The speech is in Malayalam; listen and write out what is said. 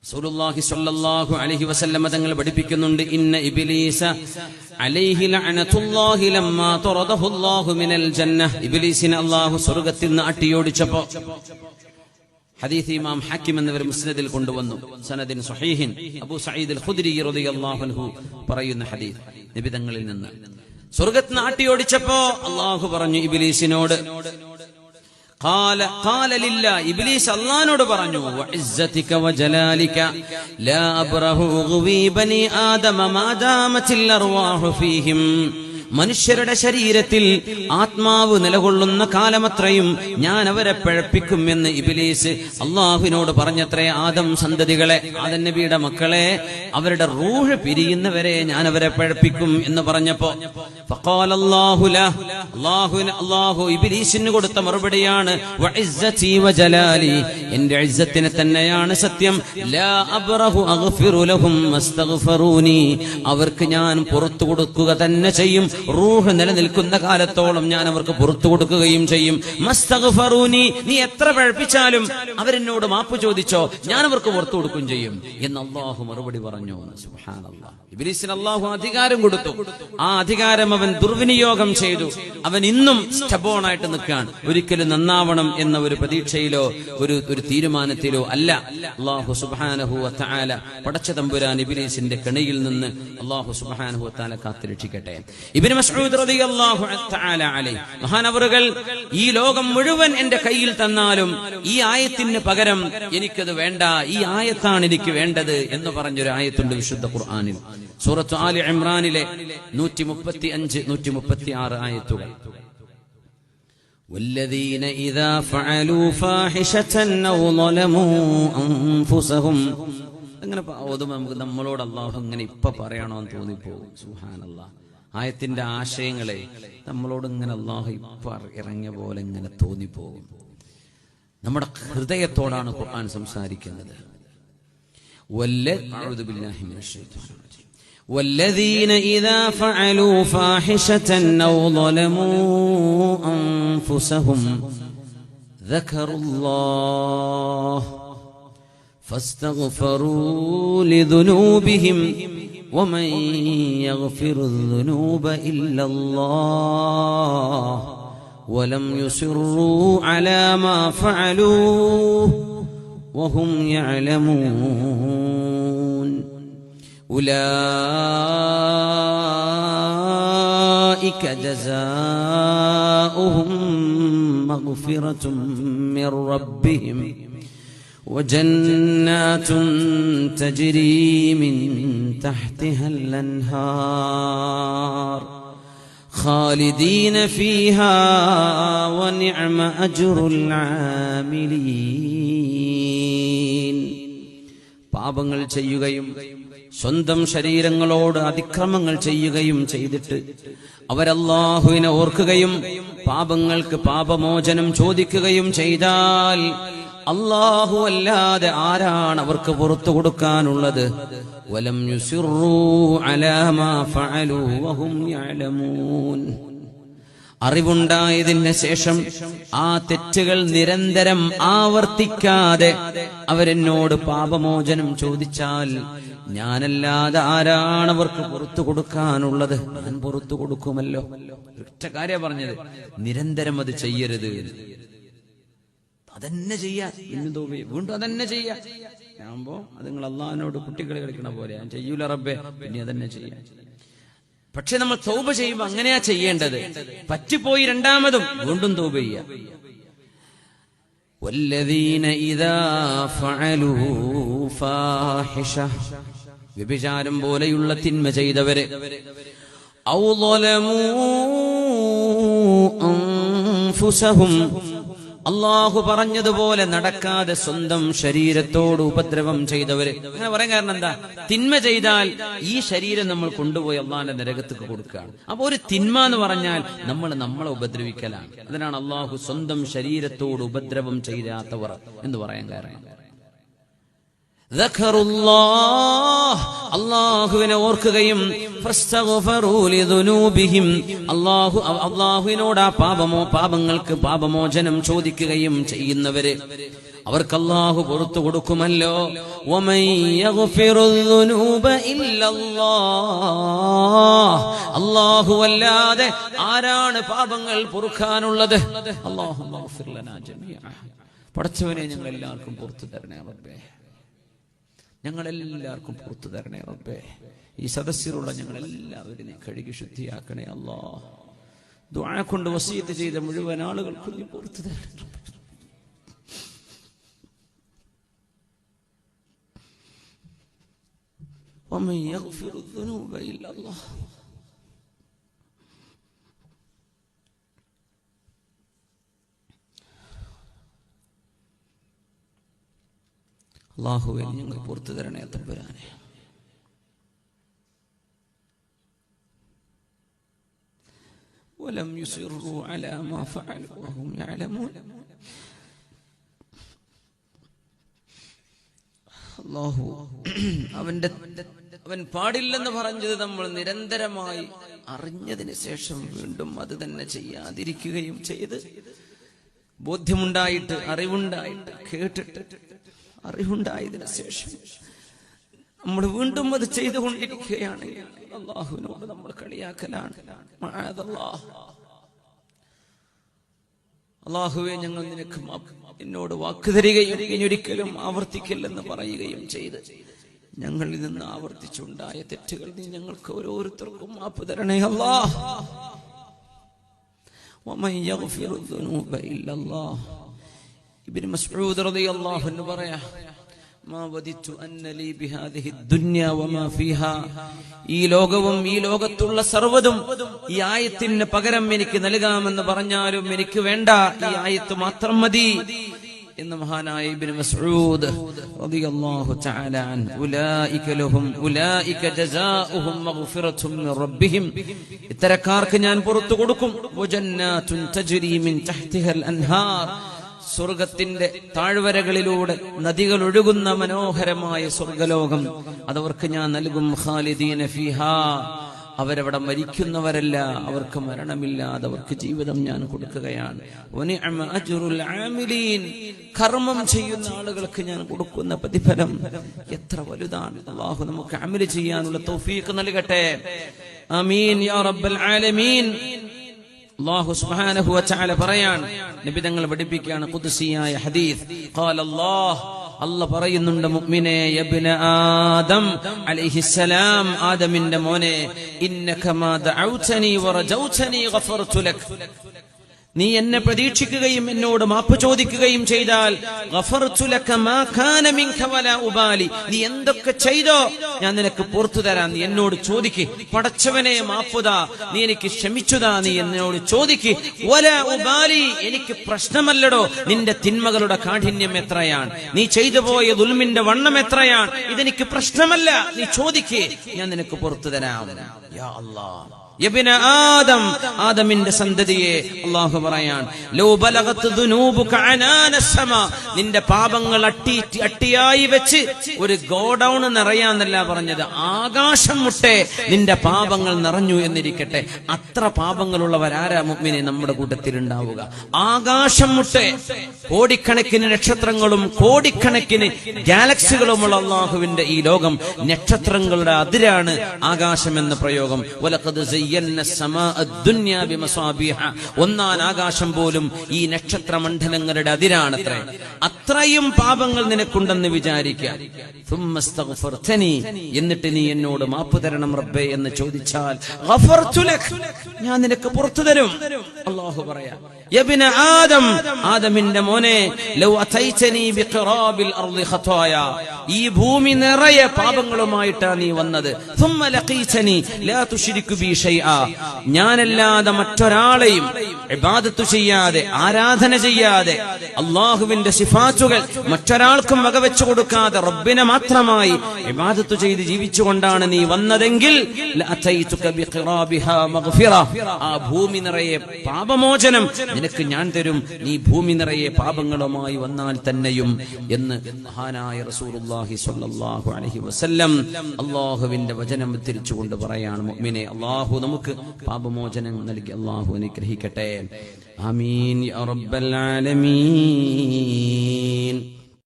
റസൂലുള്ളാഹി സ്വല്ലല്ലാഹു അലൈഹി വസല്ലം തങ്ങൾ പഠിപ്പിക്കുന്നുണ്ട്, ഇന്ന ഇബ്ലീസ അലൈഹി ലഅനത്തുല്ലാഹി ലമ്മാ തറദഹു അല്ലാഹു മിനൽ ജന്നഹ്. ഇബ്ലീസിനെ അല്ലാഹു സ്വർഗ്ഗത്തിൽ നിന്ന് അട്ടിയോടിച്ചപ്പോൾ, ഹദീസ് ഇമാം ഹാക്കിം എന്നിവർ മുസ്നദിൽ കൊണ്ടുവന്നു, സനദിൻ സ്വഹീഹിൻ. അബൂ സഈദ് അൽ ഖുദ്രി റളിയല്ലാഹു അൻഹു പറയുന്ന ഹദീസ് നബി തങ്ങളിൽ നിന്ന്. സ്വർഗ്ഗത്തിൽ നിന്ന് അട്ടിയോടിച്ചപ്പോൾ അല്ലാഹു പറഞ്ഞു ഇബ്ലീസിനോട്, ഖാല ലില്ലാ, ഇബ്ലീസ് അല്ലാഹുവിനോട് പറഞ്ഞു, വഇസ്സതിക വജലാലിക ലാ അബ്റഹു ഉഗ്വി ബനി ആദമ മാ ദാമത്തിൽ അർവാഹു ഫീഹിം. മനുഷ്യരുടെ ശരീരത്തിൽ ആത്മാവ് നിലകൊള്ളുന്ന കാലമത്രയും ഞാൻ അവരെ പിഴപ്പിക്കും എന്ന് ഇബ്ലീസ് അള്ളാഹുവിനോട് പറഞ്ഞത്രേ. ആദം സന്തതികളെ, ആദം നബിയുടെ മക്കളെ, അവരുടെ റൂഹ് പിരിയുന്നവരെ ഞാൻ അവരെ പിഴപ്പിക്കും എന്ന് പറഞ്ഞപ്പോ ഫഖാല അല്ലാഹു ലഹു, അല്ലാഹു ഇബ്ലീസിന് കൊടുത്ത മറുപടിയാണ്, വഇസ്സതി വജലാലി, എന്റെ ഇസ്സത്തിനെ തന്നെയാണ് സത്യം, ലാ അബ്റഹു അഗ്ഫിറു ലഹും മസ്തഗ്ഫറൂനി, അവർക്ക് ഞാൻ പുറത്തു കൊടുക്കുക തന്നെ ചെയ്യും. റൂഹ് നിലനിൽക്കുന്ന കാലത്തോളം ഞാൻ അവർക്ക് പുറത്തു കൊടുക്കുകയും ചെയ്യും. മസ്തഗ്ഫറൂനി, നീ എത്ര പഴപ്പിച്ചാലും അവരെന്നോട് മാപ്പ് ചോദിച്ചോ, ഞാൻ അവർക്ക് പുറത്തു കൊടുക്കുകയും ചെയ്യും എന്ന് അല്ലാഹു മറുപടി പറഞ്ഞു. സുബ്ഹാനല്ലാഹ്. ഇബ്ലീസിന് അല്ലാഹു അധികാരം കൊടുത്തു. ആ അധികാരം അവൻ ദുർവിനിയോഗം ചെയ്തു. അവൻ ഇന്നും സ്റ്റബോൺ ആയിട്ട് നിൽക്കാൻ, ഒരിക്കലും നന്നാവണം എന്ന ഒരു പ്രതീക്ഷയിലോ ഒരു തീരുമാനത്തിലോ അല്ല. അല്ലാഹു സുബ്ഹാനഹു വ തആല പടച്ച തമ്പുരാൻ ഇബ്ലീസിന്റെ കെണിയിൽ നിന്ന് അല്ലാഹു സുബ്ഹാനഹു വ തആല കാത്തുരക്ഷിക്കട്ടെ. ഇബ്നു മസ്ഊദ് റളിയല്ലാഹു തആല അലൈഹി, മഹാനവറുകൾ, ഈ ലോകം മുഴുവൻ എന്റെ കയ്യിൽ തന്നാലും ഈ ആയത്തിന് പകരം എനിക്കത് വേണ്ട, ഈ ആയത്താണ് എനിക്ക് വേണ്ടത് എന്ന് പറഞ്ഞൊരു ആയത്തുണ്ട് വിശുദ്ധ ഖുർആനിൽ. സൂറത്ത് ആലി ഇംറാനിലെ 135, 136 ആയത്തുകൾ. വല്ലദീന ഇദാ ഫഅലൂ ഫാഹിശതൻ ഔ ളലമൂ അൻഫുസഹും. അങ്ങനെ ഓതുമ്പോൾ നമുക്ക് നമ്മളോട് അല്ലാഹു ഇങ്ങനെ ഇപ്പൊ പറയണോ എന്ന് തോന്നിപ്പോകും. സുബ്ഹാനല്ലാഹ്. ആയത്തിന്റെ ആശയങ്ങളെ നമ്മളോട് ഇങ്ങനെ അല്ലാഹു ഇപ്പൊ ഇറങ്ങിയ പോലെ ഇങ്ങനെ തോന്നിപ്പോകും. നമ്മുടെ ഹൃദയത്തോടാണ് ഖുർആൻ സംസാരിക്കുന്നത്. والذين إذا فعلوا فاحشة أو ظلموا أنفسهم ذكروا الله فاستغفروا لذنوبهم ومن يغفر الذنوب إلا الله ولم يصروا على ما فعلوا وهم يعلمون أولئك جزاؤهم مغفرة من ربهم وجنات تجري من تحتها الأنهار خالدين فيها ونعم أجر العاملين. പാപങ്ങൾ ചെയ്യുകയും സ്വന്തം ശരീരങ്ങളോട് അതിക്രമങ്ങൾ ചെയ്യുകയും ചെയ്തിട്ട് അവരല്ലാഹുവിനെ ഓർക്കുകയും പാപങ്ങൾക്ക് പാപമോചനം ചോദിക്കുകയും ചെയ്താൽ അല്ലാഹു അല്ലാതെ ആരാണ് അവർക്ക് പുറത്തു കൊടുക്കാനുള്ളത്? വലം യുസിറൂ അലാ മാ ഫഅലൂ വഹും യഅലമൂൻ. അറിവുണ്ടായതിന് ശേഷം ആ തെറ്റുകൾ നിരന്തരം ആവർത്തിക്കാതെ അവരെന്നോട് പാപമോചനം ചോദിച്ചാൽ ഞാനല്ലാതെ ആരാണ് അവർക്ക് പുറത്തു കൊടുക്കാനുള്ളത്? ഞാൻ പുറത്തു കൊടുക്കുമല്ലോ. ഒറ്റ കാര്യം പറഞ്ഞത്, നിരന്തരം അത് ചെയ്യരുത്. അതന്നെ ചെയ്യാ, വീണ്ടും അതന്നെ ചെയ്യാ. ആകുമ്പോ അത് നിങ്ങൾ അള്ളാഹിനോട് കുട്ടികളെ കളിക്കണ പോലെ, ഞാൻ ചെയ്യൂല റബ്ബേ, പിന്നെ അതന്നെ ചെയ്യാം. പക്ഷെ നമ്മൾ തൗബ ചെയ്യുമ്പോൾ അങ്ങനെയാ ചെയ്യേണ്ടത്. പറ്റിപ്പോയി രണ്ടാമതും വീണ്ടും തൗബ ചെയ്യാം. വല്ലദീന ഇദാ ഫഅലൂ ഫാഹിഷ, വ്യഭിചാരം പോലെയുള്ള തിന്മ ചെയ്തവരെ, ഔ ളലമൂ അൻഫുസഹും, അല്ലാഹു പറഞ്ഞതുപോലെ നടക്കാതെ സ്വന്തം ശരീരത്തോട് ഉപദ്രവം ചെയ്തവര്. അങ്ങനെ പറയാൻ കാരണം എന്താ? തിന്മ ചെയ്താൽ ഈ ശരീരം നമ്മൾ കൊണ്ടുപോയി അള്ളാഹിന്റെ നരകത്തേക്ക് കൊടുക്കുകയാണ്. അപ്പൊ ഒരു തിന്മ എന്ന് പറഞ്ഞാൽ നമ്മളെ ഉപദ്രവിക്കലാണ്. അതിനാണ് അള്ളാഹു സ്വന്തം ശരീരത്തോട് ഉപദ്രവം ചെയ്യാത്തവർ എന്ന് പറയാൻ കാരണം. ദഖറുല്ലാഹ് അല്ലാഹുവിനെ ഓർക്കുകയും ഫസ്തഗ്ഫറൂ ലിദുനൂബിഹിം അല്ലാഹുവിനോട് ആ പാപങ്ങൾക്ക് പാപമോചനം ചോദിക്കുകയും ചെയ്യുന്നവര് അവർക്ക് അല്ലാഹു പുറത്തു കൊടുക്കുമല്ലോ. വമൻ യഗ്ഫിറുദ്ദുനൂബ ഇല്ലല്ലാഹ് അല്ലാഹു അല്ലാതെ ആരാണ് പാപങ്ങൾ പൊറുക്കാനുള്ളത്? അല്ലാഹുമ്മ ഗ്ഫിർ ലനാ ജമീഅ. പടച്ചവനെ ഞങ്ങളെല്ലാവർക്കും പുറത്തു തരണേ റബ്ബേ, ഞങ്ങളെല്ലാവർക്കും പുറത്തു തരണേ റബ്ബേ. ഈ സദസ്സിലുള്ള ഞങ്ങളെല്ലാവരും കഴുകി ശുദ്ധിയാക്കണേ അല്ലാഹ്. ദുആ കൊണ്ട് വസിയത്ത് ചെയ്ത മുഴുവൻ ആളുകൾക്കും നീ പുറത്തു തരണേ. ومن يغفر الذنوب إلا الله. അല്ലാഹുവേ ഞങ്ങൾ പുറത്തു തരണേ തമ്പുരാനെ. ولم يصروا على ما فعلوا وهم يعلمون. അല്ലാഹു അവൻ പാടില്ലെന്ന് പറഞ്ഞത് നമ്മൾ നിരന്തരമായി അറിഞ്ഞതിന് ശേഷം വീണ്ടും അത് തന്നെ ചെയ്യാതിരിക്കുകയും ചെയ്ത് ബോധ്യമുണ്ടായിട്ട് അറിവുണ്ടായിട്ട് കേട്ടിട്ട് അറിവുണ്ടായതിനു ശേഷം നമ്മൾ വീണ്ടും അത് ചെയ്തുകൊണ്ടിരിക്കുകയാണെങ്കിൽ അല്ലാഹുവിനോട് നമ്മൾ കളിയാക്കലാണ്. മഅദല്ലാഹ്. അല്ലാഹുവേ ഞങ്ങൾ നിനക്ക് എന്നോട് വാക്ക് തരികയും ഇനി ഒരിക്കലും ആവർത്തിക്കില്ലെന്ന് പറയുകയും ചെയ്ത് ഞങ്ങളിൽ നിന്ന് ആവർത്തിച്ചുണ്ടായ തെറ്റുകൾ നീ ഞങ്ങൾക്ക് ഓരോരുത്തർക്കും മാപ്പ് തരണേ അല്ലാഹ്. വമൻ യഗ്ഫിറു ദുനൂബ ഇല്ലല്ലാഹ്. ഇബ്നു മസ്ഊദ് റളിയല്ലാഹു അൻഹു പറയാ, മാ വദിതു അന്ന ലീ ബിഹാദിഹി ദുനിയ വമാ ഫീഹാ. ഈ ലോകവും ഈ ലോകത്തുള്ള സർവ്വതും ഈ ആയത്തിന് പകരം എനിക്ക് നൽകാമെന്ന് പറഞ്ഞാലും എനിക്ക് വേണ്ട, ഈ ആയത്ത് മാത്രം മതി എന്ന് മഹാനായ ഇബ്നു മസ്ഊദ് റളിയല്ലാഹു തആല അൻഹു. ഉലൈക ജസാഉഹും മഗ്ഫിറത്തും മിർ റബ്ബിഹിം. ഇത്തരക്കാർക്ക് ഞാൻ പുറത്തു കൊടുക്കും. വജന്നാതുൻ തജ്രി മിൻ തഹ്തിഹൽ അൻഹാർ. സ്വർഗത്തിന്റെ താഴ്വരകളിലൂടെ നദികൾ ഒഴുകുന്ന മനോഹരമായ സ്വർഗലോകം അതവർക്ക് ഞാൻ നൽകും. ഖാലിദീന ഫീഹാ. അവരവിടെ മരിക്കുന്നവരല്ല, അവർക്ക് മരണമില്ലാതെ അവർക്ക് ജീവിതം ഞാൻ കൊടുക്കുകയാണ്. വനിഅമ അജ്റുൽ ആമിലീൻ. കർമ്മം ചെയ്യുന്ന ആളുകൾക്ക് ഞാൻ കൊടുക്കുന്ന പ്രതിഫലം എത്ര വലുതാണ്. അല്ലാഹു നമുക്ക് അമൽ ചെയ്യാനുള്ള തൗഫീഖ് നൽകട്ടെ. ആമീൻ യാ റബ്ബൽ ആലമീൻ. അല്ലാഹു സുബ്ഹാനഹു വ തആല പറയാൻ നബി തങ്ങൾ പഠിപ്പിക്കുകയാണ് ഖുദ്സിയായ ഹദീസ്. ഖാല അല്ലാഹ് പറയുന്നുണ്ട്, മുഅ്മിനേ യബ്ന ആദം അലൈഹിസ്സലാം, ആദമിന്റെ മോനെ, ഇന്നക മാ ദഅൗതനി വറജൗതനി ഗഫർതു ലക്. നീ എന്നെ പ്രതീക്ഷിക്കുകയും എന്നോട് മാപ്പ് ചോദിക്കുകയും ചെയ്താൽ ഗഫർതു ലക മാ കാന മിൻക വലാ ഉബാലി. നീ എന്തൊക്കെ ചെയ്തോ ഞാൻ നിനക്ക് പുറത്തു തരാം. നീ എന്നോട് ചോദിക്ക്, പടച്ചവനെ മാപ്പുതാ, നീ എനിക്ക് ക്ഷമിച്ചുതാ, നീ എന്നോട് ചോദിക്ക്. വലാ ഉബാലി, എനിക്ക് പ്രശ്നമല്ലടോ നിന്റെ തിന്മകളുടെ കാഠിന്യം എത്രയാണ്, നീ ചെയ്തു പോയ ദുൽമിന്റെ വണ്ണം എത്രയാണ്, ഇതെനിക്ക് പ്രശ്നമല്ല, നീ ചോദിക്ക്, ഞാൻ നിനക്ക് പുറത്തു തരാം. യാ അല്ലാഹ്. യബ്ന ആദം, ആദമിന്റെ സന്തതിയെ അല്ലാഹു പറയാൻ, ലൗ ബലഗത് ദുനൂബുക അനാന സമാ. നിന്റെ പാപങ്ങൾ അട്ടിയായി വെച്ച് ഒരു ഗോഡൌൺ നിറയാന്നല്ല പറഞ്ഞത്, ആകാശം മുട്ടെ നിന്റെ പാപങ്ങൾ നിറഞ്ഞു എന്നിരിക്കട്ടെ. അത്ര പാപങ്ങളുള്ളവരാരാ മുഅ്മിനെ നമ്മുടെ കൂട്ടത്തിൽ ഉണ്ടാവുക? ആകാശം മുട്ടെ കോടിക്കണക്കിന് നക്ഷത്രങ്ങളും കോടിക്കണക്കിന് ഗാലക്സികളുമുള്ള അല്ലാഹുവിന്റെ ഈ ലോകം, നക്ഷത്രങ്ങളുടെ അതിരാണ് ആകാശം എന്ന പ്രയോഗം. വലഖദ് ഒന്നാം ആകാശം പോലും ഈ നക്ഷത്ര മണ്ഡലങ്ങളുടെ അതിരാണത്രേ. അത്രയും പാപങ്ങൾ നിനക്കുണ്ടെന്ന് വിചാരിക്കാം. എന്നിട്ട് നീ എന്നോട് മാപ്പ് തരണം റബ്ബേ എന്ന് ചോദിച്ചാൽ ഞാൻ നിനക്ക് പുറത്തു തരും. അല്ലാഹു പറയാ, യബ്ന ആദം, ആദമിന്റെ മോനെ, ലൗ അതൈതനി ബിഖറാബിൽ അർളി ഖതായ. ഈ ഭൂമി നിറയെ പാപങ്ങളുമായിട്ടാ നീ വന്നത്. ثم ലഖീതനി ലാ തുശ്രികു ബി ഷൈആ. ഞാനല്ലാതെ മറ്റൊരാളെയും ഇബാദത്ത് ചെയ്യാതെ, ആരാധന ചെയ്യാതെ, അല്ലാഹുവിന്റെ സിഫാത്തുകൾ മറ്റൊരാൾക്കും വകവെച്ചു കൊടുക്കാതെ റബ്ബിനെ മാത്രമായി ഇബാദത്ത് ചെയ്ത് ജീവിച്ചുകൊണ്ടാണ് നീ വന്നതെങ്കിൽ ലഅതൈതുക ബിഖറാബിഹാ മഗ്ഫിറ. ആ ഭൂമി നിറയെ പാപം പാപമോചനം നിനക്ക് ഞാൻ തരും, നീ ഭൂമി നിറയെ പാപങ്ങളുമായി വന്നാൽ തന്നെയും എന്ന് മഹാനായ റസൂലുള്ളാഹി സ്വല്ലല്ലാഹു അലൈഹി വസല്ലം അല്ലാഹുവിന്റെ വചനം തിരിച്ചുകൊണ്ട് പറയാണ്. മുഅ്മിനെ, അല്ലാഹു നമുക്ക് പാപമോചനം നൽകി അല്ലാഹു അനുഗ്രഹിക്കട്ടെ. ആമീൻ യാ റബ്ബൽ ആലമീൻ.